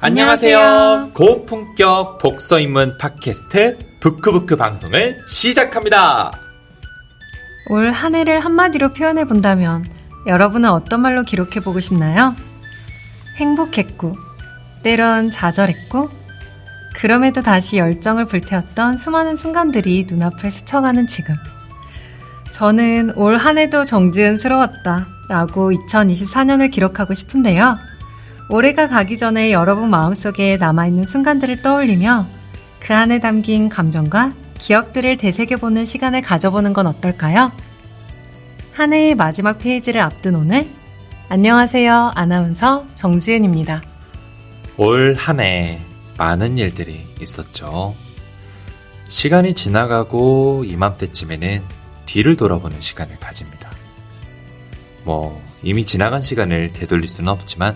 안녕하세요. 고품격 독서 입문 팟캐스트 부크부크 방송을 시작합니다. 올 한 해를 한마디로 표현해 본다면 여러분은 어떤 말로 기록해 보고 싶나요? 행복했고, 때론 좌절했고, 그럼에도 다시 열정을 불태웠던 수많은 순간들이 눈앞을 스쳐가는 지금. 저는 올 한 해도 정지은스러웠다 라고 2024년을 기록하고 싶은데요. 올해가 가기 전에 여러분 마음속에 남아있는 순간들을 떠올리며 그 안에 담긴 감정과 기억들을 되새겨보는 시간을 가져보는 건 어떨까요? 한 해의 마지막 페이지를 앞둔 오늘, 안녕하세요. 아나운서 정지은입니다. 올 한 해 많은 일들이 있었죠. 시간이 지나가고 이맘때쯤에는 뒤를 돌아보는 시간을 가집니다. 이미 지나간 시간을 되돌릴 수는 없지만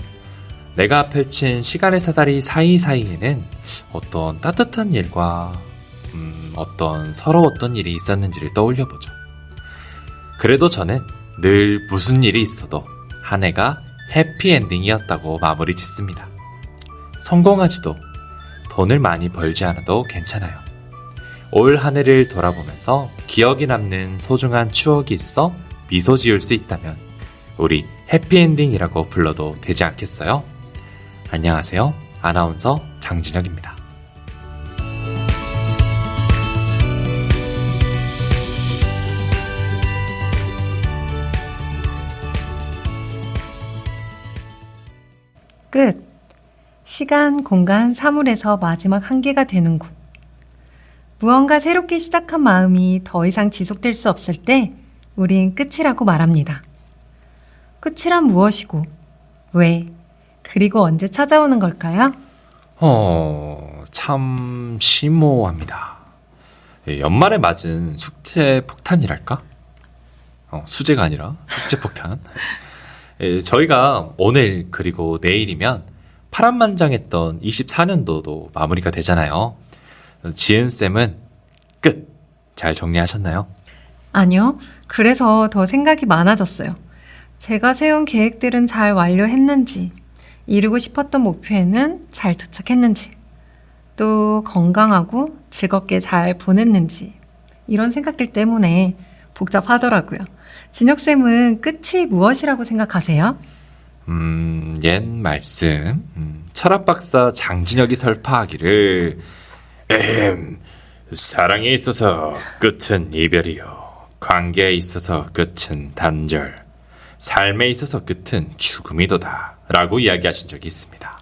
내가 펼친 시간의 사다리 사이사이에는 어떤 따뜻한 일과 어떤 서러웠던 일이 있었는지를 떠올려보죠. 그래도 저는 늘 무슨 일이 있어도 한 해가 해피엔딩이었다고 마무리 짓습니다. 성공하지도 돈을 많이 벌지 않아도 괜찮아요. 올 한 해를 돌아보면서 기억이 남는 소중한 추억이 있어 미소 지을 수 있다면 우리 해피엔딩이라고 불러도 되지 않겠어요? 안녕하세요. 아나운서 장진혁입니다. 끝. 시간, 공간, 사물에서 마지막 한계가 되는 곳. 무언가 새롭게 시작한 마음이 더 이상 지속될 수 없을 때 우린 끝이라고 말합니다. 끝이란 무엇이고, 왜, 그리고 언제 찾아오는 걸까요? 참 심오합니다. 연말에 맞은 숙제 폭탄이랄까? 수제가 아니라 숙제 폭탄. 저희가 오늘 그리고 내일이면 파란만장했던 24년도도 마무리가 되잖아요. 지은쌤은 끝! 잘 정리하셨나요? 아니요. 그래서 더 생각이 많아졌어요. 제가 세운 계획들은 잘 완료했는지, 이루고 싶었던 목표에는 잘 도착했는지, 또 건강하고 즐겁게 잘 보냈는지, 이런 생각들 때문에 복잡하더라고요. 진혁쌤은 끝이 무엇이라고 생각하세요? 옛 말씀. 철학박사 장진혁이 설파하기를 사랑에 있어서 끝은 이별이요, 관계에 있어서 끝은 단절, 삶에 있어서 끝은 죽음이도다 라고 이야기하신 적이 있습니다.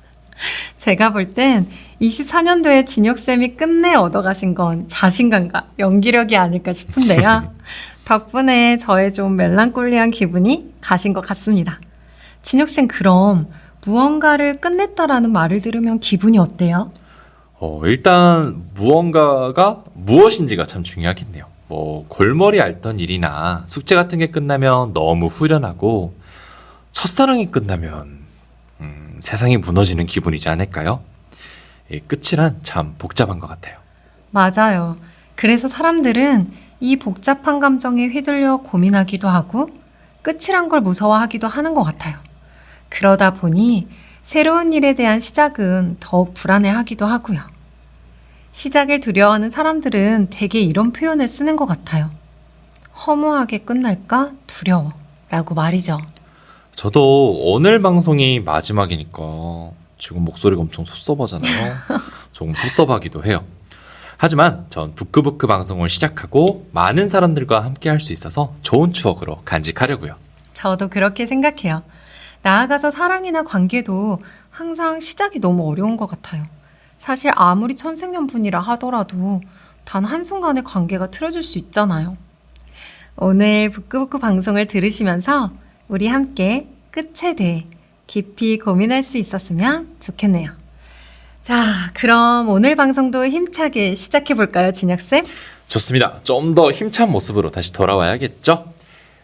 제가 볼 땐 24년도에 진혁쌤이 끝내 얻어가신 건 자신감과 연기력이 아닐까 싶은데요. 덕분에 저의 좀 멜랑콜리한 기분이 가신 것 같습니다. 진혁쌤, 그럼 무언가를 끝냈다라는 말을 들으면 기분이 어때요? 일단 무언가가 무엇인지가 참 중요하겠네요. 골머리 앓던 일이나 숙제 같은 게 끝나면 너무 후련하고, 첫사랑이 끝나면 세상이 무너지는 기분이지 않을까요? 끝이란 참 복잡한 것 같아요. 맞아요. 그래서 사람들은 이 복잡한 감정에 휘둘려 고민하기도 하고 끝이란 걸 무서워하기도 하는 것 같아요. 그러다 보니 새로운 일에 대한 시작은 더욱 불안해하기도 하고요. 시작을 두려워하는 사람들은 대개 이런 표현을 쓰는 것 같아요. 허무하게 끝날까 두려워 라고 말이죠. 저도 오늘 방송이 마지막이니까 지금 목소리가 엄청 섭섭하잖아요. 조금 섭섭하기도 해요. 하지만 전 부크부크 방송을 시작하고 많은 사람들과 함께 할 수 있어서 좋은 추억으로 간직하려고요. 저도 그렇게 생각해요. 나아가서 사랑이나 관계도 항상 시작이 너무 어려운 것 같아요. 사실 아무리 천생연분이라 하더라도 단 한순간에 관계가 틀어질 수 있잖아요. 오늘 부크부크 방송을 들으시면서 우리 함께 끝에 대해 깊이 고민할 수 있었으면 좋겠네요. 자, 그럼 오늘 방송도 힘차게 시작해볼까요, 진혁쌤? 좋습니다. 좀 더 힘찬 모습으로 다시 돌아와야겠죠?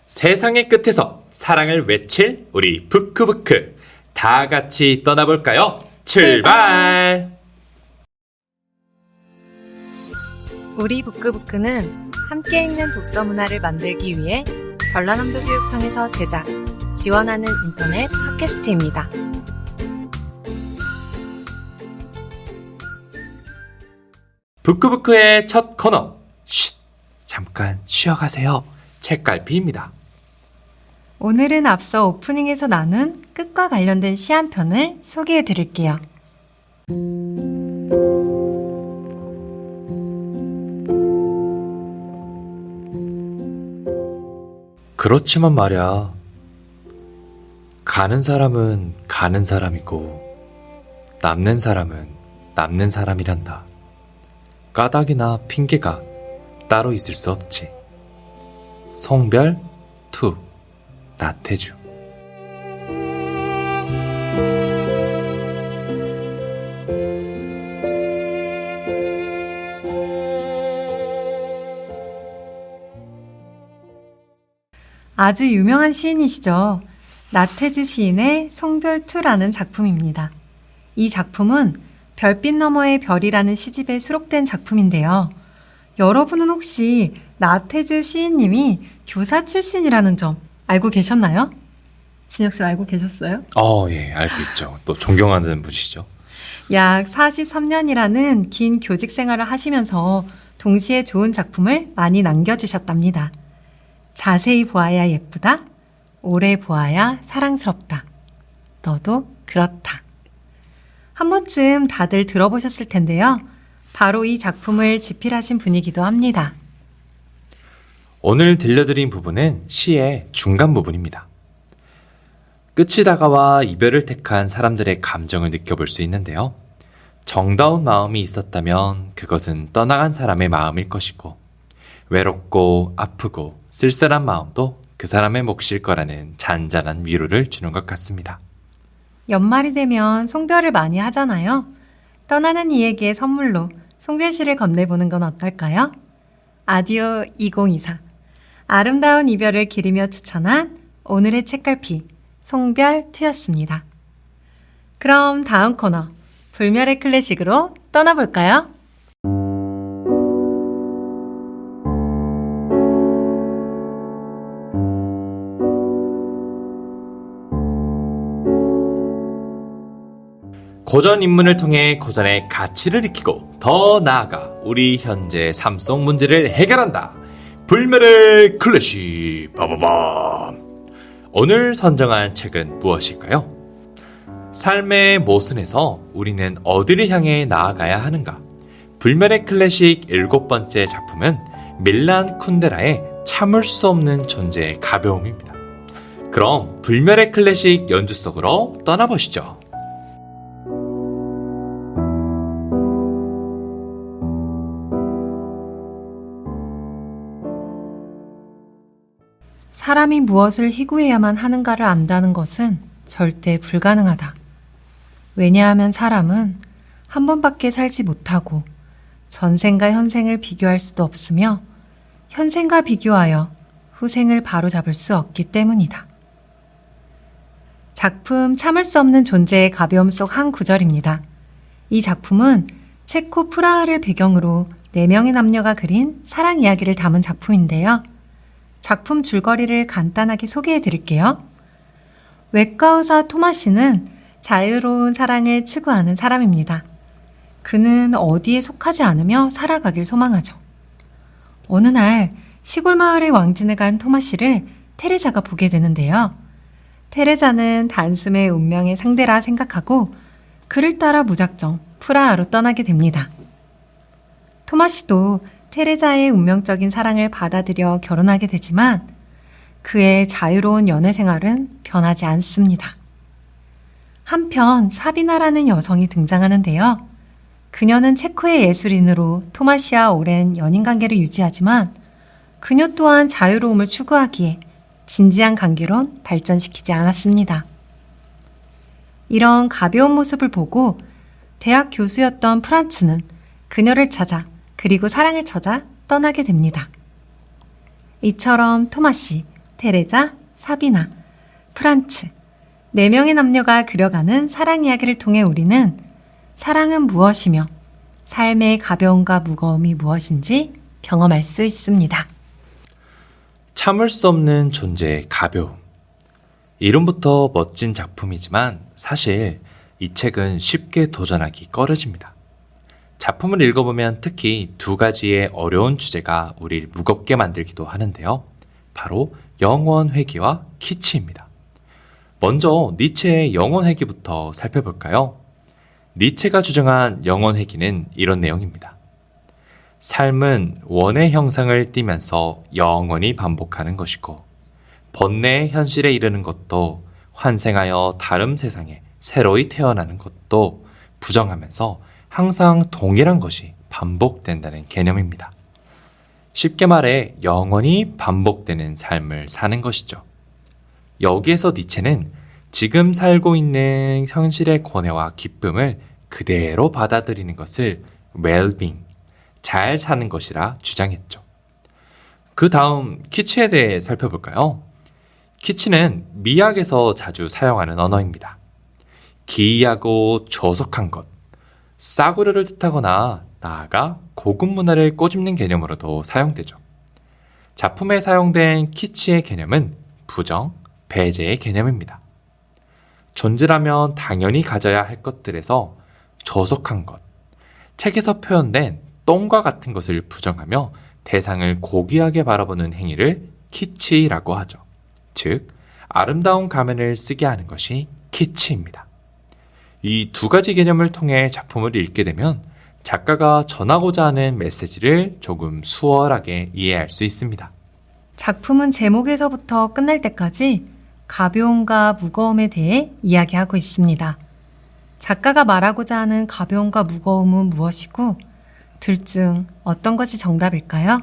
세상의 끝에서 사랑을 외칠 우리 부크부크, 다 같이 떠나볼까요? 출발! 우리 부크부크는 함께 읽는 독서 문화를 만들기 위해 전라남도 교육청에서 제작, 지원하는 인터넷 팟캐스트입니다. 부크부크의 첫 코너. 쉿! 잠깐 쉬어가세요. 책갈피입니다. 오늘은 앞서 오프닝에서 나눈 끝과 관련된 시 한 편을 소개해 드릴게요. 그렇지만 말야, 가는 사람은 가는 사람이고 남는 사람은 남는 사람이란다. 까닭이나 핑계가 따로 있을 수 없지. 송별 2 나태주. 아주 유명한 시인이시죠. 나태주 시인의 송별2라는 작품입니다. 이 작품은 별빛 너머의 별이라는 시집에 수록된 작품인데요. 여러분은 혹시 나태주 시인님이 교사 출신이라는 점 알고 계셨나요? 진혁씨 알고 계셨어요? 예, 알고 있죠. 또 존경하는 분이시죠. 약 43년이라는 긴 교직 생활을 하시면서 동시에 좋은 작품을 많이 남겨주셨답니다. 자세히 보아야 예쁘다. 오래 보아야 사랑스럽다. 너도 그렇다. 한 번쯤 다들 들어보셨을 텐데요. 바로 이 작품을 집필하신 분이기도 합니다. 오늘 들려드린 부분은 시의 중간 부분입니다. 끝이 다가와 이별을 택한 사람들의 감정을 느껴볼 수 있는데요. 정다운 마음이 있었다면 그것은 떠나간 사람의 마음일 것이고, 외롭고 아프고 쓸쓸한 마음도 그 사람의 몫일 거라는 잔잔한 위로를 주는 것 같습니다. 연말이 되면 송별을 많이 하잖아요. 떠나는 이에게 선물로 송별시를 건네보는 건 어떨까요? 아디오 2024. 아름다운 이별을 기리며 추천한 오늘의 책갈피 송별2였습니다. 그럼 다음 코너 불멸의 클래식으로 떠나볼까요? 고전 인문을 통해 고전의 가치를 익히고 더 나아가 우리 현재 삶 속 문제를 해결한다. 불멸의 클래식. 빠바밤. 오늘 선정한 책은 무엇일까요? 삶의 모순에서 우리는 어디를 향해 나아가야 하는가? 불멸의 클래식 7번째 작품은 밀란 쿤데라의 참을 수 없는 존재의 가벼움입니다. 그럼 불멸의 클래식 연주 속으로 떠나보시죠. 사람이 무엇을 희구해야만 하는가를 안다는 것은 절대 불가능하다. 왜냐하면 사람은 한 번밖에 살지 못하고 전생과 현생을 비교할 수도 없으며 현생과 비교하여 후생을 바로잡을 수 없기 때문이다. 작품 참을 수 없는 존재의 가벼움 속 한 구절입니다. 이 작품은 체코 프라하를 배경으로 4명의 남녀가 그린 사랑 이야기를 담은 작품인데요. 작품 줄거리를 간단하게 소개해 드릴게요. 외과 의사 토마시는 자유로운 사랑을 추구하는 사람입니다. 그는 어디에 속하지 않으며 살아가길 소망하죠. 어느 날 시골 마을의 왕진을 간 토마시를 테레자가 보게 되는데요. 테레자는 단숨에 운명의 상대라 생각하고 그를 따라 무작정 프라하로 떠나게 됩니다. 토마시도 테레자의 운명적인 사랑을 받아들여 결혼하게 되지만 그의 자유로운 연애 생활은 변하지 않습니다. 한편 사비나라는 여성이 등장하는데요. 그녀는 체코의 예술인으로 토마시와 오랜 연인 관계를 유지하지만 그녀 또한 자유로움을 추구하기에 진지한 관계로 발전시키지 않았습니다. 이런 가벼운 모습을 보고 대학 교수였던 프란츠는 그녀를 찾아 그리고 사랑을 찾아 떠나게 됩니다. 이처럼 토마시, 테레자, 사비나, 프란츠 4명의 남녀가 그려가는 사랑 이야기를 통해 우리는 사랑은 무엇이며 삶의 가벼움과 무거움이 무엇인지 경험할 수 있습니다. 참을 수 없는 존재의 가벼움. 이름부터 멋진 작품이지만 사실 이 책은 쉽게 도전하기 꺼려집니다. 작품을 읽어보면 특히 두 가지의 어려운 주제가 우리를 무겁게 만들기도 하는데요. 바로 영원회귀와 키치입니다. 먼저 니체의 영원회귀부터 살펴볼까요? 니체가 주장한 영원회귀는 이런 내용입니다. 삶은 원의 형상을 띠면서 영원히 반복하는 것이고 번뇌의 현실에 이르는 것도 환생하여 다른 세상에 새로이 태어나는 것도 부정하면서 항상 동일한 것이 반복된다는 개념입니다. 쉽게 말해 영원히 반복되는 삶을 사는 것이죠. 여기에서 니체는 지금 살고 있는 현실의 고뇌와 기쁨을 그대로 받아들이는 것을 well-being, 잘 사는 것이라 주장했죠. 그 다음 키치에 대해 살펴볼까요? 키치는 미학에서 자주 사용하는 언어입니다. 기이하고 조속한 것, 싸구려를 뜻하거나 나아가 고급 문화를 꼬집는 개념으로도 사용되죠. 작품에 사용된 키치의 개념은 부정, 배제의 개념입니다. 존재라면 당연히 가져야 할 것들에서 조속한 것, 책에서 표현된 똥과 같은 것을 부정하며 대상을 고귀하게 바라보는 행위를 키치라고 하죠. 즉, 아름다운 가면을 쓰게 하는 것이 키치입니다. 이 두 가지 개념을 통해 작품을 읽게 되면 작가가 전하고자 하는 메시지를 조금 수월하게 이해할 수 있습니다. 작품은 제목에서부터 끝날 때까지 가벼움과 무거움에 대해 이야기하고 있습니다. 작가가 말하고자 하는 가벼움과 무거움은 무엇이고 둘 중 어떤 것이 정답일까요?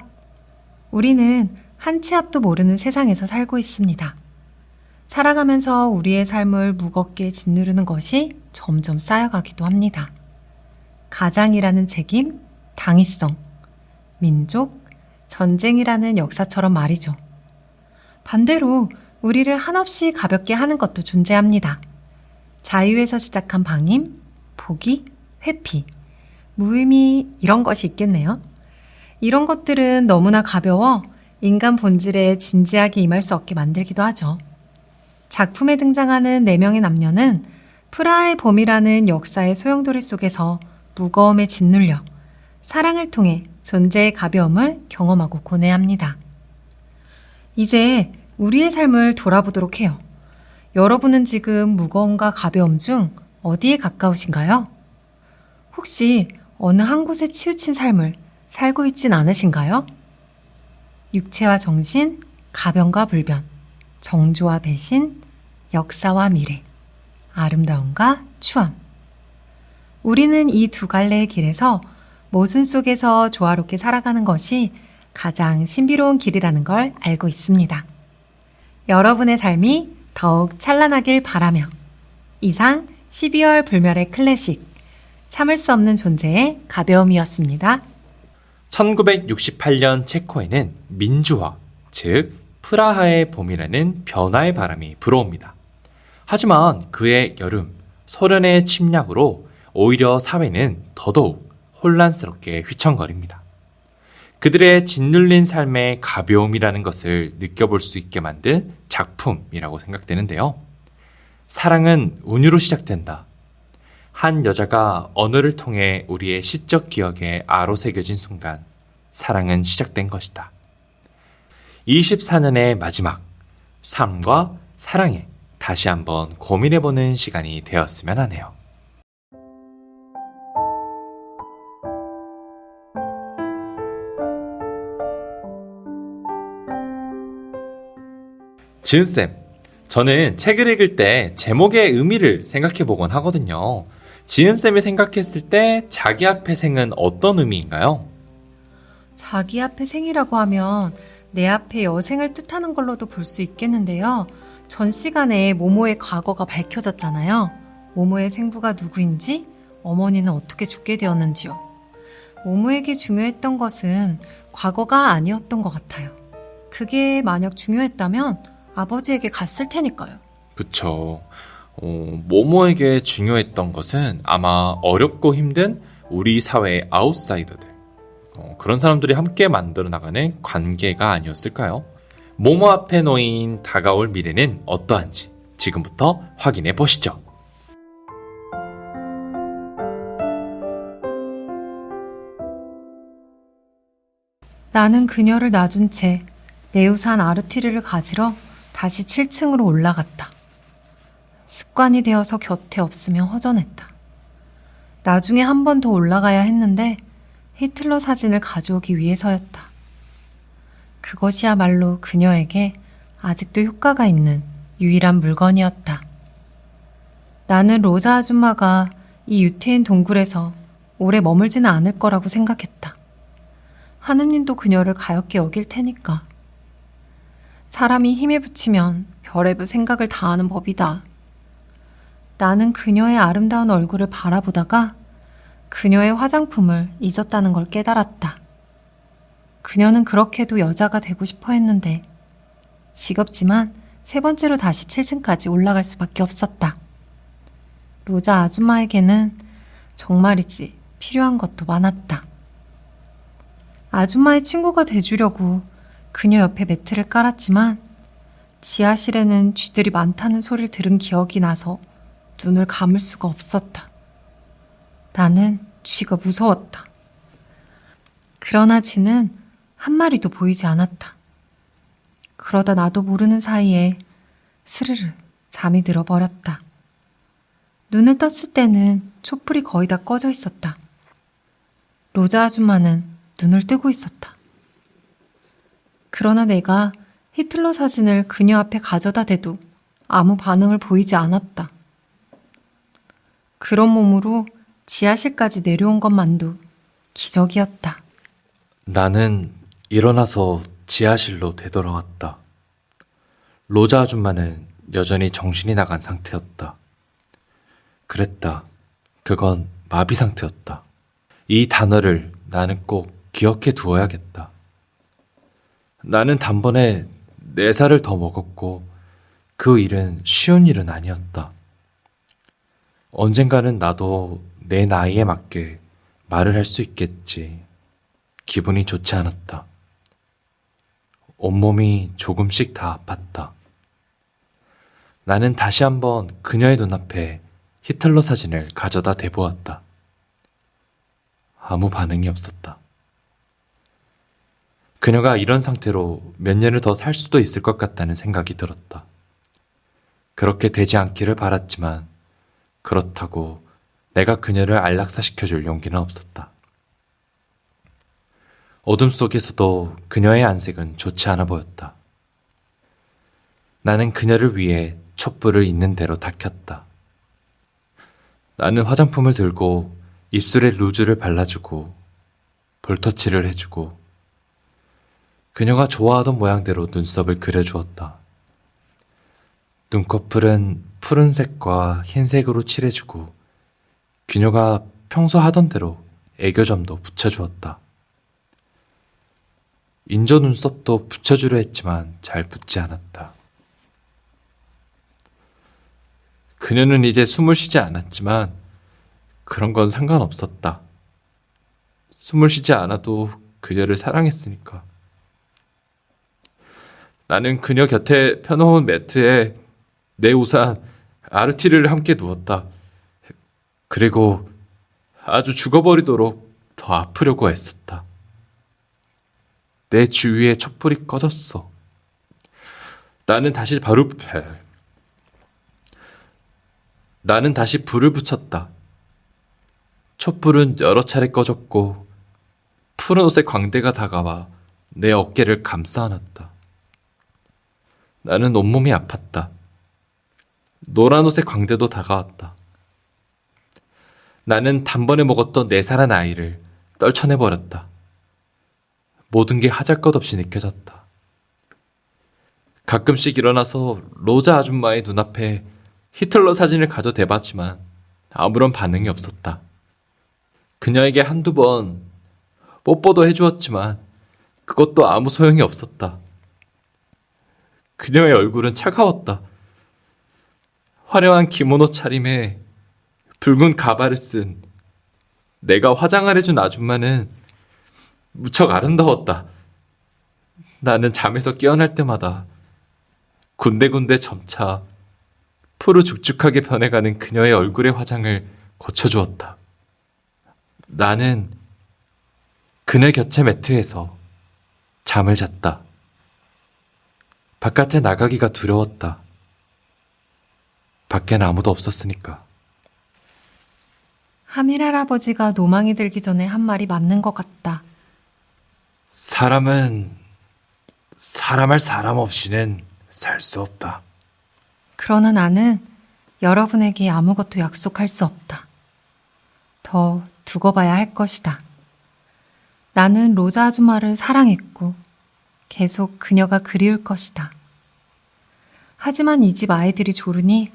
우리는 한 치 앞도 모르는 세상에서 살고 있습니다. 살아가면서 우리의 삶을 무겁게 짓누르는 것이 점점 쌓여가기도 합니다. 가장이라는 책임, 당위성, 민족, 전쟁이라는 역사처럼 말이죠. 반대로 우리를 한없이 가볍게 하는 것도 존재합니다. 자유에서 시작한 방임, 포기, 회피, 무의미 이런 것이 있겠네요. 이런 것들은 너무나 가벼워 인간 본질에 진지하게 임할 수 없게 만들기도 하죠. 작품에 등장하는 4명의 남녀는 프라하의 봄이라는 역사의 소용돌이 속에서 무거움에 짓눌려 사랑을 통해 존재의 가벼움을 경험하고 고뇌합니다. 이제 우리의 삶을 돌아보도록 해요. 여러분은 지금 무거움과 가벼움 중 어디에 가까우신가요? 혹시 어느 한 곳에 치우친 삶을 살고 있진 않으신가요? 육체와 정신, 가변과 불변, 정조와 배신, 역사와 미래, 아름다움과 추함. 우리는 이 두 갈래의 길에서 모순 속에서 조화롭게 살아가는 것이 가장 신비로운 길이라는 걸 알고 있습니다. 여러분의 삶이 더욱 찬란하길 바라며 이상 12월 불멸의 클래식 참을 수 없는 존재의 가벼움이었습니다. 1968년 체코에는 민주화, 즉 프라하의 봄이라는 변화의 바람이 불어옵니다. 하지만 그의 여름, 소련의 침략으로 오히려 사회는 더더욱 혼란스럽게 휘청거립니다. 그들의 짓눌린 삶의 가벼움이라는 것을 느껴볼 수 있게 만든 작품이라고 생각되는데요. 사랑은 운유로 시작된다. 한 여자가 언어를 통해 우리의 시적 기억에 아로새겨진 순간 사랑은 시작된 것이다. 24년의 마지막, 삶과 사랑에 다시 한번 고민해보는 시간이 되었으면 하네요. 지은쌤, 저는 책을 읽을 때 제목의 의미를 생각해보곤 하거든요. 지은쌤이 생각했을 때 자기 앞에 생은 어떤 의미인가요? 자기 앞에 생이라고 하면 내 앞에 여생을 뜻하는 걸로도 볼 수 있겠는데요. 전 시간에 모모의 과거가 밝혀졌잖아요. 모모의 생부가 누구인지, 어머니는 어떻게 죽게 되었는지요. 모모에게 중요했던 것은 과거가 아니었던 것 같아요. 그게 만약 중요했다면 아버지에게 갔을 테니까요. 그쵸. 모모에게 중요했던 것은 아마 어렵고 힘든 우리 사회의 아웃사이더들, 그런 사람들이 함께 만들어 나가는 관계가 아니었을까요? 모모 앞에 놓인 다가올 미래는 어떠한지 지금부터 확인해 보시죠. 나는 그녀를 놔준 채 내 우산 아르티르를 가지러 다시 7층으로 올라갔다. 습관이 되어서 곁에 없으면 허전했다. 나중에 한 번 더 올라가야 했는데 히틀러 사진을 가져오기 위해서였다. 그것이야말로 그녀에게 아직도 효과가 있는 유일한 물건이었다. 나는 로자 아줌마가 이 유태인 동굴에서 오래 머물지는 않을 거라고 생각했다. 하느님도 그녀를 가엾게 여길 테니까. 사람이 힘에 부치면 별의별 생각을 다 하는 법이다. 나는 그녀의 아름다운 얼굴을 바라보다가 그녀의 화장품을 잊었다는 걸 깨달았다. 그녀는 그렇게도 여자가 되고 싶어 했는데 지겹지만 세 번째로 다시 7층까지 올라갈 수밖에 없었다. 로자 아줌마에게는 정말이지 필요한 것도 많았다. 아줌마의 친구가 돼주려고 그녀 옆에 매트를 깔았지만 지하실에는 쥐들이 많다는 소리를 들은 기억이 나서 눈을 감을 수가 없었다. 나는 쥐가 무서웠다. 그러나 쥐는 한 마리도 보이지 않았다. 그러다 나도 모르는 사이에 스르르 잠이 들어버렸다. 눈을 떴을 때는 촛불이 거의 다 꺼져 있었다. 로자 아줌마는 눈을 뜨고 있었다. 그러나 내가 히틀러 사진을 그녀 앞에 가져다 대도 아무 반응을 보이지 않았다. 그런 몸으로 지하실까지 내려온 것만도 기적이었다. 나는 일어나서 지하실로 되돌아왔다. 로자 아줌마는 여전히 정신이 나간 상태였다. 그랬다. 그건 마비 상태였다. 이 단어를 나는 꼭 기억해 두어야겠다. 나는 단번에 4살을 더 먹었고 그 일은 쉬운 일은 아니었다. 언젠가는 나도 내 나이에 맞게 말을 할 수 있겠지. 기분이 좋지 않았다. 온몸이 조금씩 다 아팠다. 나는 다시 한번 그녀의 눈앞에 히틀러 사진을 가져다 대보았다. 아무 반응이 없었다. 그녀가 이런 상태로 몇 년을 더 살 수도 있을 것 같다는 생각이 들었다. 그렇게 되지 않기를 바랐지만 그렇다고 내가 그녀를 안락사시켜줄 용기는 없었다. 어둠 속에서도 그녀의 안색은 좋지 않아 보였다. 나는 그녀를 위해 촛불을 있는 대로 다 켰다. 나는 화장품을 들고 입술에 루즈를 발라주고 볼터치를 해주고 그녀가 좋아하던 모양대로 눈썹을 그려주었다. 눈꺼풀은 푸른색과 흰색으로 칠해주고 그녀가 평소 하던 대로 애교점도 붙여주었다. 인조 눈썹도 붙여주려 했지만 잘 붙지 않았다. 그녀는 이제 숨을 쉬지 않았지만 그런 건 상관없었다. 숨을 쉬지 않아도 그녀를 사랑했으니까. 나는 그녀 곁에 펴놓은 매트에 내 우산 아르티르를 함께 누웠다. 그리고 아주 죽어버리도록 더 아프려고 애썼다. 내 주위에 촛불이 꺼졌어. 나는 다시 불을 붙였다. 촛불은 여러 차례 꺼졌고 푸른 옷의 광대가 다가와 내 어깨를 감싸 안았다. 나는 온몸이 아팠다. 노란 옷의 광대도 다가왔다. 나는 단번에 먹었던 4살한 아이를 떨쳐내버렸다. 모든 게 하잘것없이 느껴졌다. 가끔씩 일어나서 로자 아줌마의 눈앞에 히틀러 사진을 가져 대봤지만 아무런 반응이 없었다. 그녀에게 한두 번 뽀뽀도 해주었지만 그것도 아무 소용이 없었다. 그녀의 얼굴은 차가웠다. 화려한 기모노 차림에 붉은 가발을 쓴 내가 화장을 해준 아줌마는 무척 아름다웠다. 나는 잠에서 깨어날 때마다 군데군데 점차 푸르죽죽하게 변해가는 그녀의 얼굴의 화장을 고쳐주었다. 나는 그녀 곁의 매트에서 잠을 잤다. 바깥에 나가기가 두려웠다. 밖엔 아무도 없었으니까. 하밀 할아버지가 노망이 들기 전에 한 말이 맞는 것 같다. 사람은 사람할 사람 없이는 살 수 없다. 그러나 나는 여러분에게 아무것도 약속할 수 없다. 더 두고 봐야 할 것이다. 나는 로자 아줌마를 사랑했고 계속 그녀가 그리울 것이다. 하지만 이 집 아이들이 조르니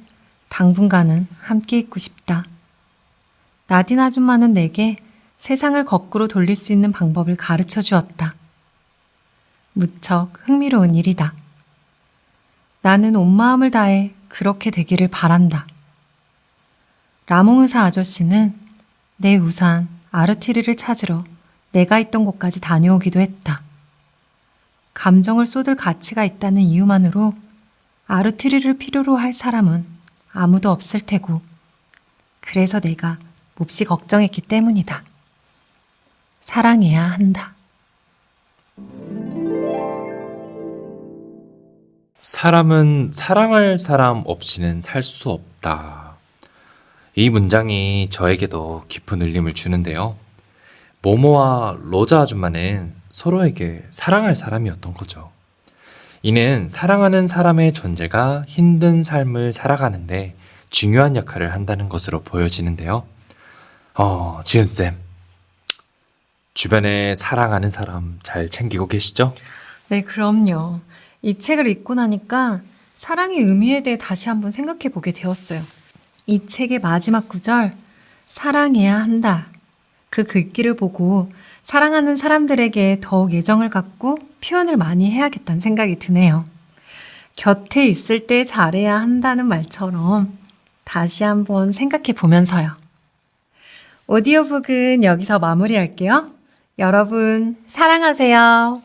당분간은 함께 있고 싶다. 나딘 아줌마는 내게 세상을 거꾸로 돌릴 수 있는 방법을 가르쳐 주었다. 무척 흥미로운 일이다. 나는 온 마음을 다해 그렇게 되기를 바란다. 라몽 의사 아저씨는 내 우산 아르티리를 찾으러 내가 있던 곳까지 다녀오기도 했다. 감정을 쏟을 가치가 있다는 이유만으로 아르티리를 필요로 할 사람은 아무도 없을 테고, 그래서 내가 몹시 걱정했기 때문이다. 사랑해야 한다. 사람은 사랑할 사람 없이는 살 수 없다. 이 문장이 저에게도 깊은 울림을 주는데요. 모모와 로자 아줌마는 서로에게 사랑할 사람이었던 거죠. 이는 사랑하는 사람의 존재가 힘든 삶을 살아가는데 중요한 역할을 한다는 것으로 보여지는데요. 지은쌤, 주변에 사랑하는 사람 잘 챙기고 계시죠? 네, 그럼요. 이 책을 읽고 나니까 사랑의 의미에 대해 다시 한번 생각해 보게 되었어요. 이 책의 마지막 구절, 사랑해야 한다. 그 글귀를 보고 사랑하는 사람들에게 더욱 애정을 갖고 표현을 많이 해야겠다는 생각이 드네요. 곁에 있을 때 잘해야 한다는 말처럼 다시 한번 생각해 보면서요. 오디오북은 여기서 마무리할게요. 여러분, 사랑하세요.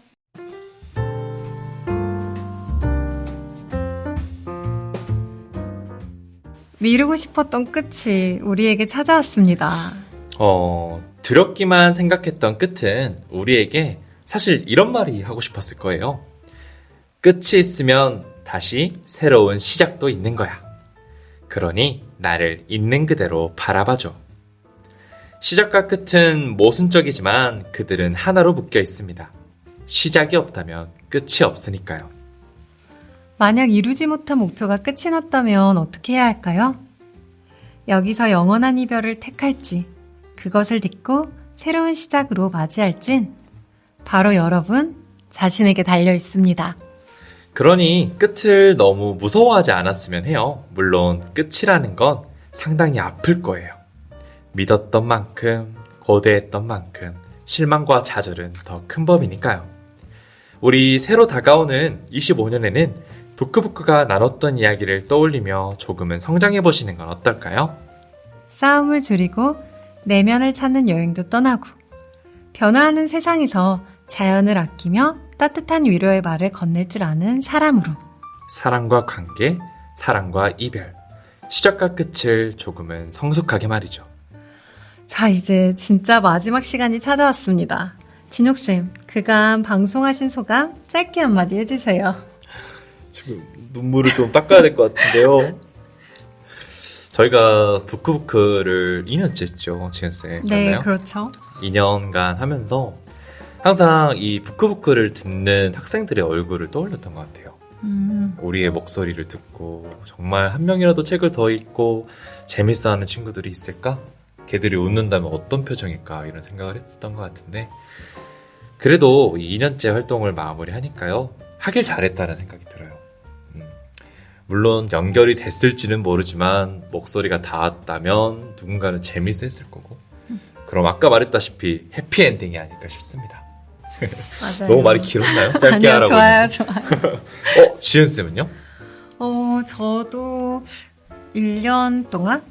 미루고 싶었던 끝이 우리에게 찾아왔습니다. 두렵기만 생각했던 끝은 우리에게 사실 이런 말이 하고 싶었을 거예요. 끝이 있으면 다시 새로운 시작도 있는 거야. 그러니 나를 있는 그대로 바라봐줘. 시작과 끝은 모순적이지만 그들은 하나로 묶여 있습니다. 시작이 없다면 끝이 없으니까요. 만약 이루지 못한 목표가 끝이 났다면 어떻게 해야 할까요? 여기서 영원한 이별을 택할지, 그것을 딛고 새로운 시작으로 맞이할진 바로 여러분 자신에게 달려 있습니다. 그러니 끝을 너무 무서워하지 않았으면 해요. 물론 끝이라는 건 상당히 아플 거예요. 믿었던 만큼, 고대했던 만큼 실망과 좌절은 더 큰 법이니까요. 우리 새로 다가오는 25년에는 부크부크가 나눴던 이야기를 떠올리며 조금은 성장해보시는 건 어떨까요? 싸움을 줄이고 내면을 찾는 여행도 떠나고 변화하는 세상에서 자연을 아끼며 따뜻한 위로의 말을 건넬 줄 아는 사람으로 사랑과 관계, 사랑과 이별, 시작과 끝을 조금은 성숙하게 말이죠. 자, 이제 진짜 마지막 시간이 찾아왔습니다. 진옥쌤, 그간 방송하신 소감 짧게 한마디 해주세요. 지금 눈물을 좀 닦아야 될 것 같은데요. 저희가 부크부크를 2년째 했죠, 지은쌤. 네, 맞나요? 그렇죠. 2년간 하면서 항상 이 부크부크를 듣는 학생들의 얼굴을 떠올렸던 것 같아요. 우리의 목소리를 듣고 정말 한 명이라도 책을 더 읽고 재밌어하는 친구들이 있을까? 걔들이 웃는다면 어떤 표정일까? 이런 생각을 했었던 것 같은데 그래도 2년째 활동을 마무리하니까요. 하길 잘했다는 생각이 들어요. 물론 연결이 됐을지는 모르지만 목소리가 닿았다면 누군가는 재밌었을 거고 그럼 아까 말했다시피 해피엔딩이 아닐까 싶습니다. 맞아요. 너무 말이 길었나요? 짧게 아니요, 하라고 좋아요, 했는데. 좋아요. 지은쌤은요? 저도 1년 동안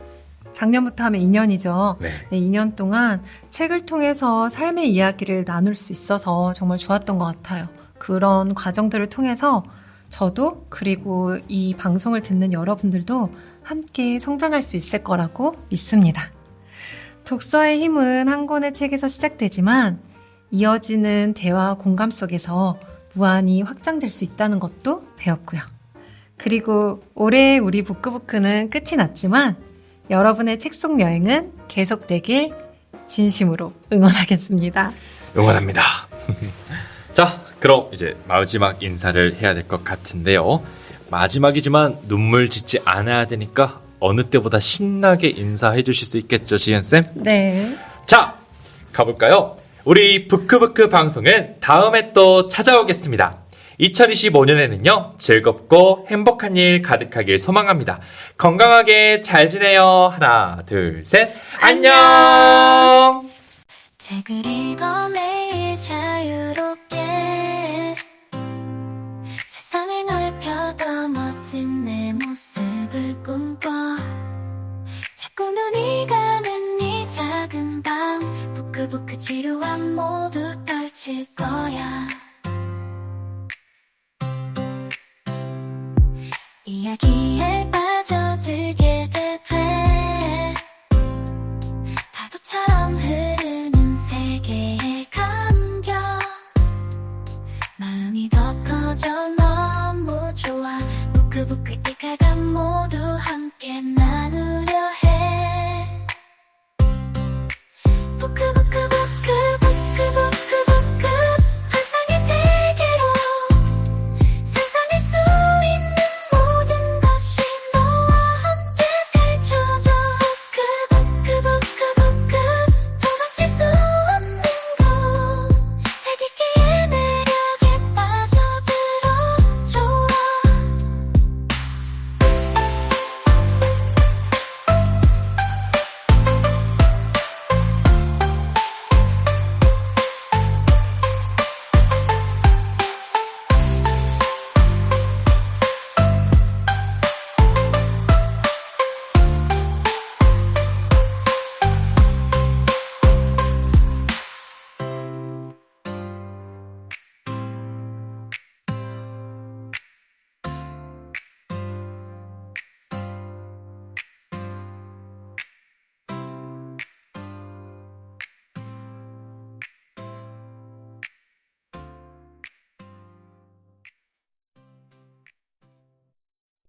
작년부터 하면 2년이죠. 네. 네, 2년 동안 책을 통해서 삶의 이야기를 나눌 수 있어서 정말 좋았던 것 같아요. 그런 과정들을 통해서 저도 그리고 이 방송을 듣는 여러분들도 함께 성장할 수 있을 거라고 믿습니다. 독서의 힘은 한 권의 책에서 시작되지만 이어지는 대화와 공감 속에서 무한히 확장될 수 있다는 것도 배웠고요. 그리고 올해 우리 부크부크는 끝이 났지만 여러분의 책 속 여행은 계속되길 진심으로 응원하겠습니다. 응원합니다. 자, 그럼 이제 마지막 인사를 해야 될 것 같은데요. 마지막이지만 눈물 짓지 않아야 되니까 어느 때보다 신나게 인사해 주실 수 있겠죠, 지은쌤? 네. 자, 가볼까요? 우리 부크부크 방송은 다음에 또 찾아오겠습니다. 2025년에는요, 즐겁고 행복한 일 가득하길 소망합니다. 건강하게 잘 지내요. 하나, 둘, 셋. 안녕! 책을 읽어 매일 자유롭게 세상을 넓혀 더 멋진 내 모습을 꿈꿔 자꾸 눈이 가는 이 작은 방 부크부크 지루함 모두 떨칠 거야 이야기에 빠져들게 돼 파도처럼 흐르는 세계에 감겨 마음이 더 커져 너무 좋아 부크부크